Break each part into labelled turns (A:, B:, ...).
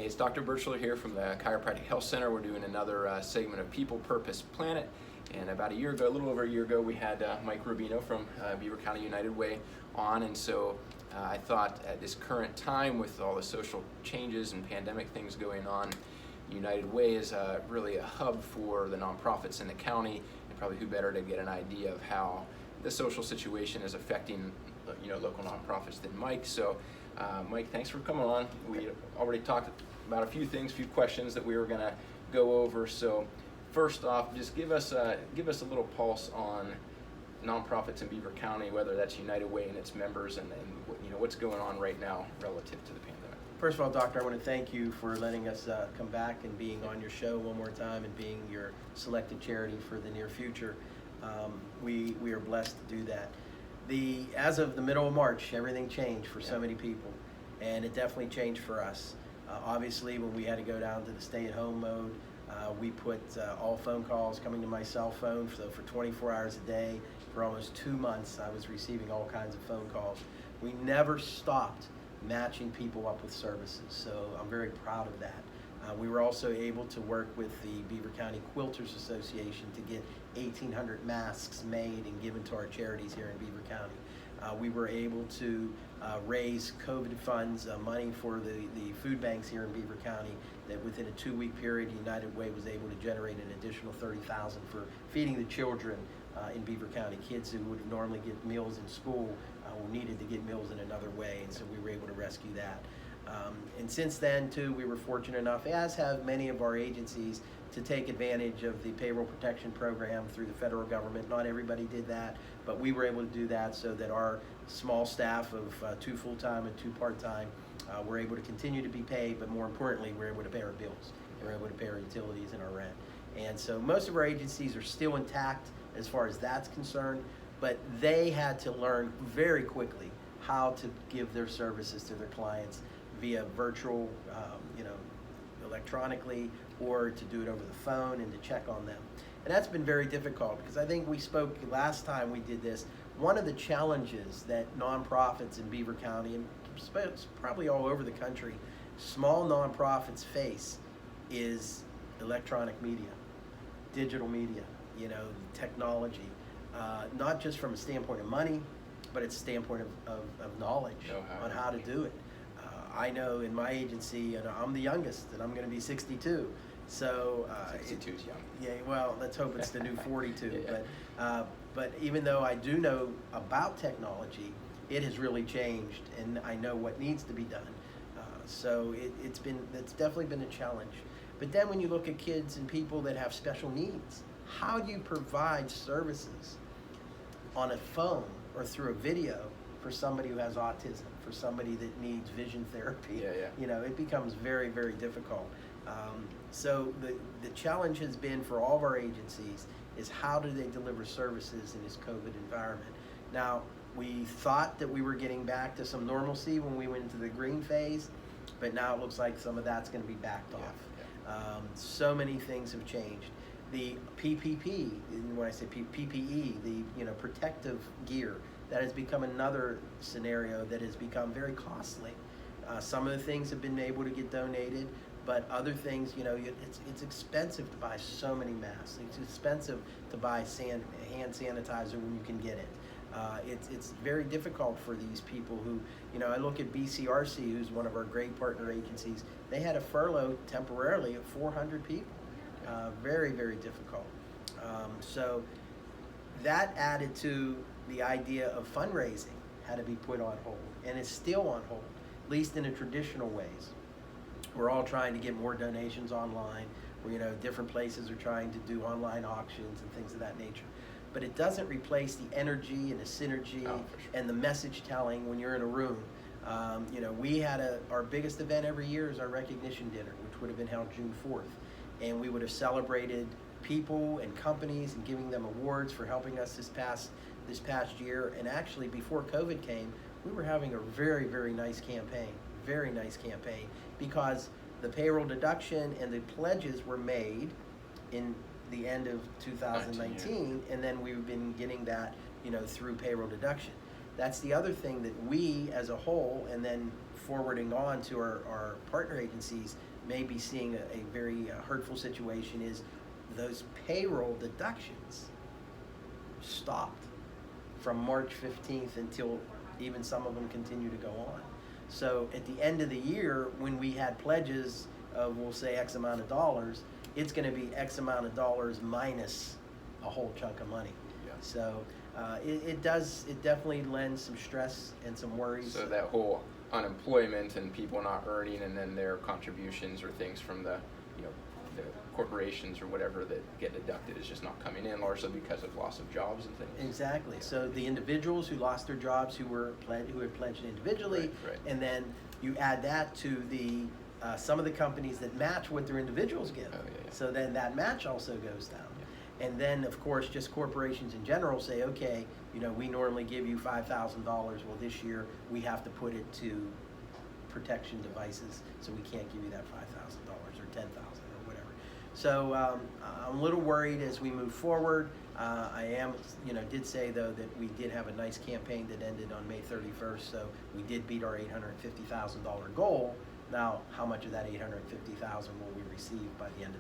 A: Hey, it's Dr. Birchler here from the Chiropractic Health Center. We're doing another segment of People, Purpose, Planet. And about a year ago, a little over a year ago, we had Mike Rubino from Beaver County United Way on. And so I thought at this current time with all the social changes and pandemic things going on, United Way is really a hub for the nonprofits in the county, and probably who better to get an idea of how the social situation is affecting local nonprofits than Mike. So Mike, thanks for coming on. We already talked about a few things, few questions that we were going to go over. So first off, just give us a little pulse on nonprofits in Beaver County, whether that's United Way and its members, and what's going on right now relative to the pandemic.
B: First of all, Doctor, I want to thank you for letting us come back and being on your show one more time and being your selected charity for the near future. We are blessed to do that. As of the middle of March, everything changed for so many people, and it definitely changed for us. Obviously, when we had to go down to the stay-at-home mode, we put all phone calls coming to my cell phone. So for 24 hours a day, for almost 2 months, I was receiving all kinds of phone calls. We never stopped matching people up with services, so I'm very proud of that. We were also able to work with the Beaver County Quilters Association to get 1,800 masks made and given to our charities here in Beaver County. We were able to raise COVID funds, money for the food banks here in Beaver County, that within a 2-week period, United Way was able to generate an additional $30,000 for feeding the children in Beaver County. Kids who would normally get meals in school needed to get meals in another way, and so we were able to rescue that. And since then, too, we were fortunate enough, as have many of our agencies, to take advantage of the payroll protection program through the federal government. Not everybody did that, but we were able to do that so that our small staff of 2 full-time and 2 part-time were able to continue to be paid, but more importantly, we're able to pay our bills. We're able to pay our utilities and our rent. And so most of our agencies are still intact as far as that's concerned, but they had to learn very quickly how to give their services to their clients via virtual, electronically, or to do it over the phone and to check on them. And that's been very difficult, because I think we spoke last time we did this. One of the challenges that nonprofits in Beaver County, and probably all over the country, small nonprofits face is electronic media, digital media, technology, not just from a standpoint of money, but it's a standpoint of knowledge on how to do it. I know in my agency, and I'm the youngest, and I'm going to be 62. So
A: 62 is young.
B: Yeah, well, let's hope it's the new 42.
A: Yeah.
B: But even though I do know about technology, it has really changed, and I know what needs to be done. So it's definitely been a challenge. But then when you look at kids and people that have special needs, how do you provide services on a phone or through a video for somebody who has autism, for somebody that needs vision therapy? It becomes very, very difficult. So the challenge has been for all of our agencies is how do they deliver services in this COVID environment. Now, we thought that we were getting back to some normalcy when we went into the green phase, but now it looks like some of that's going to be backed off. So many things have changed. The PPP, when I say PPE, the protective gear, that has become another scenario that has become very costly. Some of the things have been able to get donated, but other things, it's expensive to buy so many masks. It's expensive to buy hand sanitizer when you can get it. It's very difficult for these people who, I look at BCRC, who's one of our great partner agencies. They had a furlough temporarily of 400 people. Very, very difficult. So that added to the idea of fundraising had to be put on hold, and it's still on hold, at least in the traditional ways. We're all trying to get more donations online. Different places are trying to do online auctions and things of that nature. But it doesn't replace the energy and the synergy and the message telling when you're in a room. We had our biggest event every year is our recognition dinner, which would have been held June 4th. And we would have celebrated people and companies and giving them awards for helping us this past year. And actually, before COVID came, we were having a very, very nice campaign, because the payroll deduction and the pledges were made in the end of 2019, and then we've been getting that, through payroll deduction. That's the other thing that we as a whole, and then forwarding on to our partner agencies, may be seeing a very hurtful situation is those payroll deductions stopped from March 15th until even some of them continue to go on. So at the end of the year, when we had pledges of, we'll say, X amount of dollars, it's going to be X amount of dollars minus a whole chunk of money.
A: Yeah.
B: So it definitely lends some stress and some worries.
A: So that whole unemployment and people not earning, and then their contributions or things from the, the corporations or whatever that get deducted is just not coming in, largely because of loss of jobs and things.
B: Exactly. So the individuals who lost their jobs, who had pledged individually,
A: Right.
B: and then you add that to the some of the companies that match what their individuals give.
A: Oh, yeah.
B: So then that match also goes down. Yeah. And then of course just corporations in general say, okay, we normally give you $5,000. Well, this year we have to put it to protection devices, so we can't give you that $5,000 or $10,000 or whatever. So I'm a little worried as we move forward. I am, did say though that we did have a nice campaign that ended on May 31st, so we did beat our $850,000 goal. Now, how much of that $850,000 will we receive by the end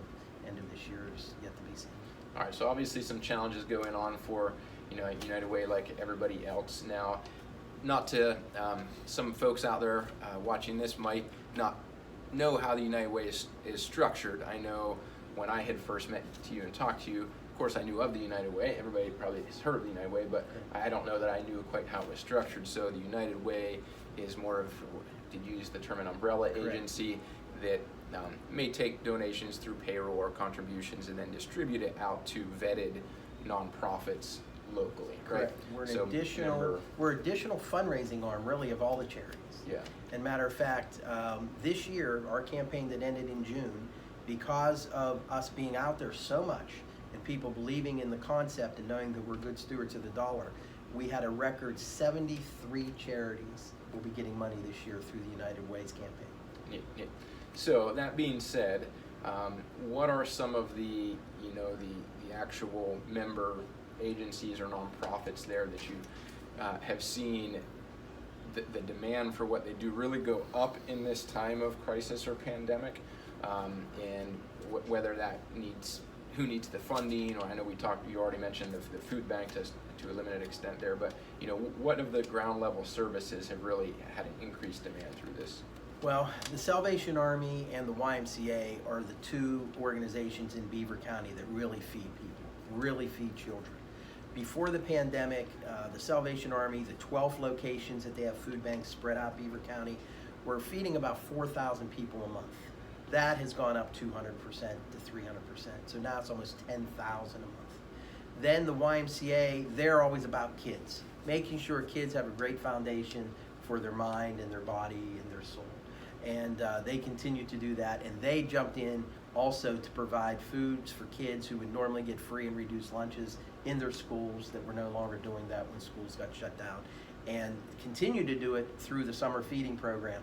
B: of this year is yet to be seen.
A: All right, so obviously some challenges going on for United Way, like everybody else now. Not to some folks out there watching this might not know how the United Way is structured. I know when I had first met you and talked to you, of course I knew of the United Way. Everybody probably has heard of the United Way, but I don't know that I knew quite how it was structured. So the United Way is more of, to use the term, an umbrella agency that may take donations through payroll or contributions and then distribute it out to vetted nonprofits locally.
B: Correct.
A: Right?
B: We're additional fundraising arm, really, of all the charities.
A: Yeah.
B: And matter of fact, this year, our campaign that ended in June, because of us being out there so much and people believing in the concept and knowing that we're good stewards of the dollar, we had a record 73 charities will be getting money this year through the United Way's campaign.
A: Yeah. So that being said, what are some of the the actual member agencies or nonprofits there that you have seen the demand for what they do really go up in this time of crisis or pandemic, and whether that who needs the funding, or I know you already mentioned the food bank to a limited extent there, but what of the ground level services have really had an increased demand through this?
B: Well, the Salvation Army and the YMCA are the two organizations in Beaver County that really feed people, really feed children. Before the pandemic, the Salvation Army, the 12 locations that they have food banks spread out Beaver County, were feeding about 4,000 people a month. That has gone up 200% to 300%. So now it's almost 10,000 a month. Then the YMCA, they're always about kids, making sure kids have a great foundation for their mind and their body and their soul. And they continue to do that, and they jumped in also to provide foods for kids who would normally get free and reduced lunches in their schools that were no longer doing that when schools got shut down, and continue to do it through the summer feeding program.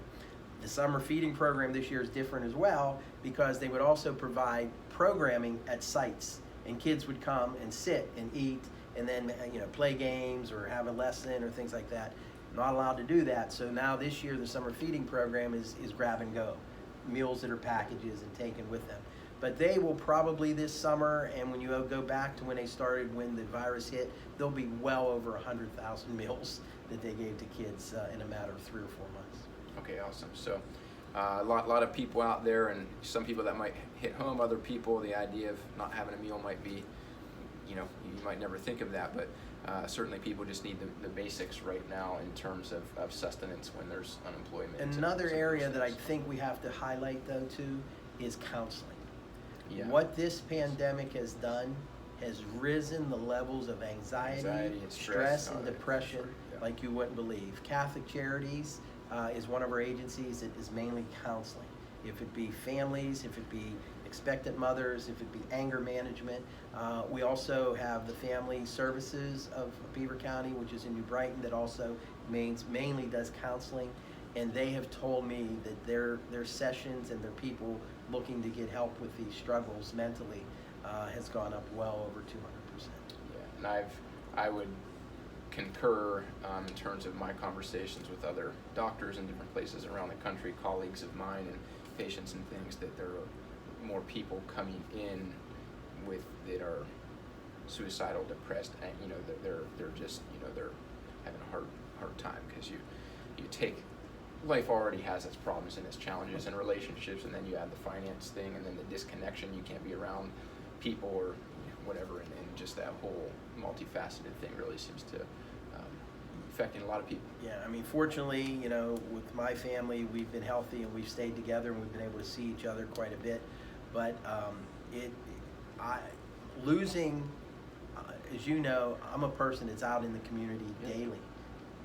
B: The summer feeding program this year is different as well, because they would also provide programming at sites, and kids would come and sit and eat and then play games or have a lesson or things like that. Not allowed to do that. So now this year the summer feeding program is grab and go, meals that are packages and taken with them. But they will probably this summer, and when you go back to when they started, when the virus hit, there'll be well over 100,000 meals that they gave to kids in a matter of 3 or 4 months.
A: Okay, awesome. So a lot of people out there, and some people that might hit home, other people, the idea of not having a meal might be, you might never think of that, but certainly people just need the basics right now in terms of sustenance when there's unemployment.
B: Another area that I think we have to highlight though too is counseling.
A: Yeah.
B: What this pandemic has done has risen the levels of anxiety
A: and
B: stress and
A: oh,
B: depression
A: yeah.
B: like you wouldn't believe. Catholic Charities is one of our agencies that is mainly counseling. If it be families, if it be expectant mothers, if it be anger management. We also have the Family Services of Beaver County, which is in New Brighton, that also mainly does counseling. And they have told me that their sessions and their people looking to get help with these struggles mentally has gone up well over 200%.
A: Yeah, and I would concur in terms of my conversations with other doctors in different places around the country, colleagues of mine, and patients and things, that there are more people coming in with that are suicidal, depressed, and they're just they're having a hard time, because you take, life already has its problems and its challenges and relationships, and then you add the finance thing, and then the disconnection, you can't be around people or whatever, and just that whole multifaceted thing really seems to affecting a lot of people.
B: Yeah, I mean, fortunately, with my family, we've been healthy and we've stayed together and we've been able to see each other quite a bit. But losing, as you know, I'm a person that's out in the community daily,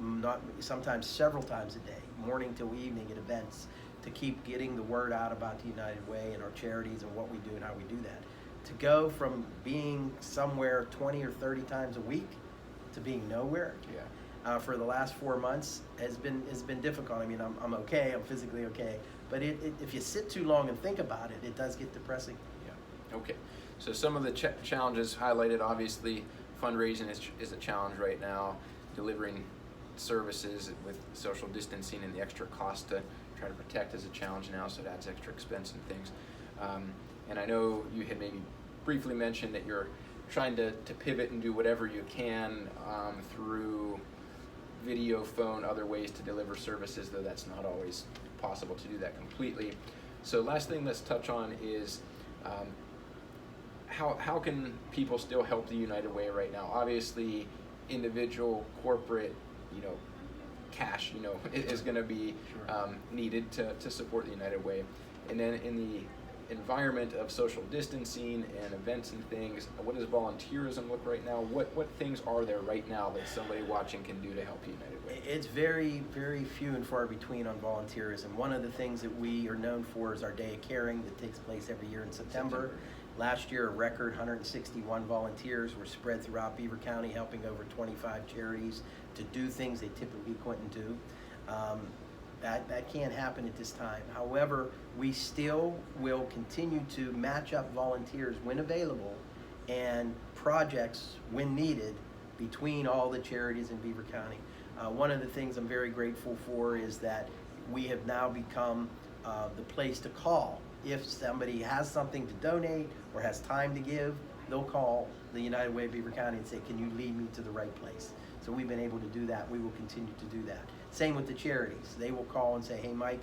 B: not sometimes several times a day, morning till evening at events, to keep getting the word out about the United Way and our charities and what we do and how we do that. To go from being somewhere 20 or 30 times a week to being nowhere.
A: Yeah.
B: For the last 4 months has been difficult. I mean, I'm okay, I'm physically okay, but if you sit too long and think about it, it does get depressing.
A: Yeah. Okay. So some of the challenges highlighted, obviously, fundraising is a challenge right now. Delivering services with social distancing and the extra cost to try to protect is a challenge now, so that's extra expense and things. And I know you had maybe briefly mentioned that you're trying to pivot and do whatever you can through video, phone, other ways to deliver services, though that's not always possible to do that completely. So last thing let's touch on is how can people still help the United Way right now? Obviously, individual, corporate, cash, is going to be needed to support the United Way. And then in the environment of social distancing and events and things, what does volunteerism look right now? What things are there right now that somebody watching can do to help United Way?
B: It's very, very few and far between on volunteerism. One of the things that we are known for is our Day of Caring that takes place every year in September. Last year, a record 161 volunteers were spread throughout Beaver County, helping over 25 charities to do things they typically couldn't do. That can't happen at this time. However, we still will continue to match up volunteers when available and projects when needed between all the charities in Beaver County. One of the things I'm very grateful for is that we have now become the place to call. If somebody has something to donate or has time to give, they'll call the United Way of Beaver County and say, can you lead me to the right place? So we've been able to do that. We will continue to do that. Same with the charities. They will call and say, hey, Mike,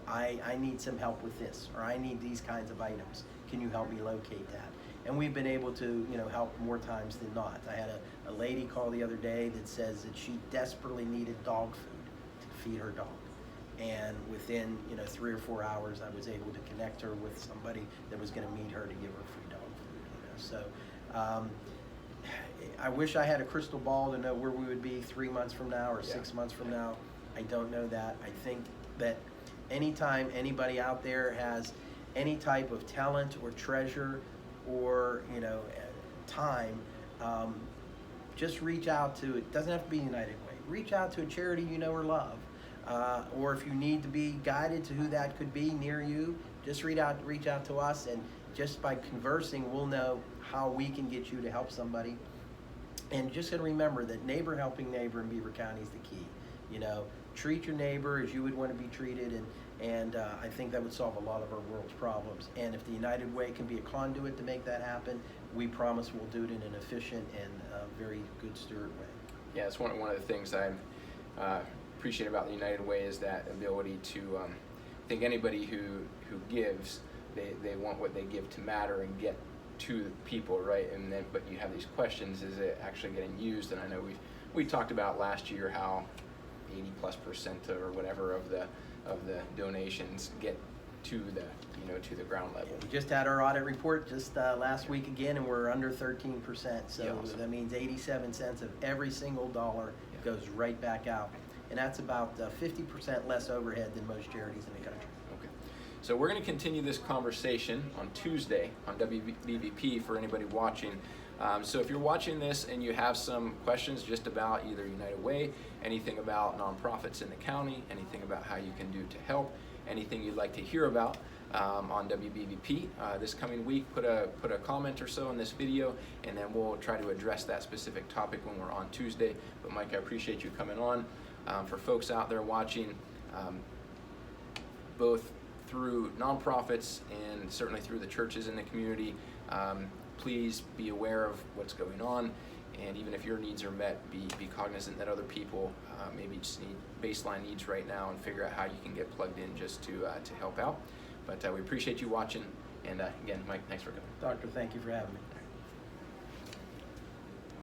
B: I need some help with this, or I need these kinds of items. Can you help me locate that? And we've been able to, help more times than not. I had a lady call the other day that says that she desperately needed dog food to feed her dog. And within, 3 or 4 hours, I was able to connect her with somebody that was going to meet her to give her free dog food. So I wish I had a crystal ball to know where we would be 3 months from now or 6 months from now. I don't know that. I think that anytime anybody out there has any type of talent or treasure or time, just reach out to, it doesn't have to be United Way. Reach out to a charity you know or love. Or if you need to be guided to who that could be near you, just reach out to us, and just by conversing, we'll know how we can get you to help somebody. And just gotta remember that neighbor helping neighbor in Beaver County is the key. Treat your neighbor as you would want to be treated, and I think that would solve a lot of our world's problems. And if the United Way can be a conduit to make that happen, we promise we'll do it in an efficient and very good steward way.
A: Yeah, it's one of the things I appreciate about the United Way is that ability to, I think anybody who gives, they want what they give to matter and get to people, right? And then, but you have these questions: is it actually getting used? And I know we talked about last year how 80+% or whatever of the donations get to the to the ground level.
B: We just had our audit report just last week again, and we're under 13%. So
A: awesome. That
B: means 87 cents of every single dollar goes right back out, and that's about 50% less overhead than most charities in the country.
A: Okay, so we're going to continue this conversation on Tuesday on WBVP for anybody watching. So if you're watching this and you have some questions just about either United Way, anything about nonprofits in the county, anything about how you can do to help, anything you'd like to hear about on WBVP this coming week, put a comment or so in this video, and then we'll try to address that specific topic when we're on Tuesday. But Mike, I appreciate you coming on. For folks out there watching, both through nonprofits and certainly through the churches in the community. Please be aware of what's going on, and even if your needs are met, be cognizant that other people maybe just need baseline needs right now, and figure out how you can get plugged in just to help out. But we appreciate you watching, and again, Mike, thanks for coming.
B: Doctor, thank you for having me.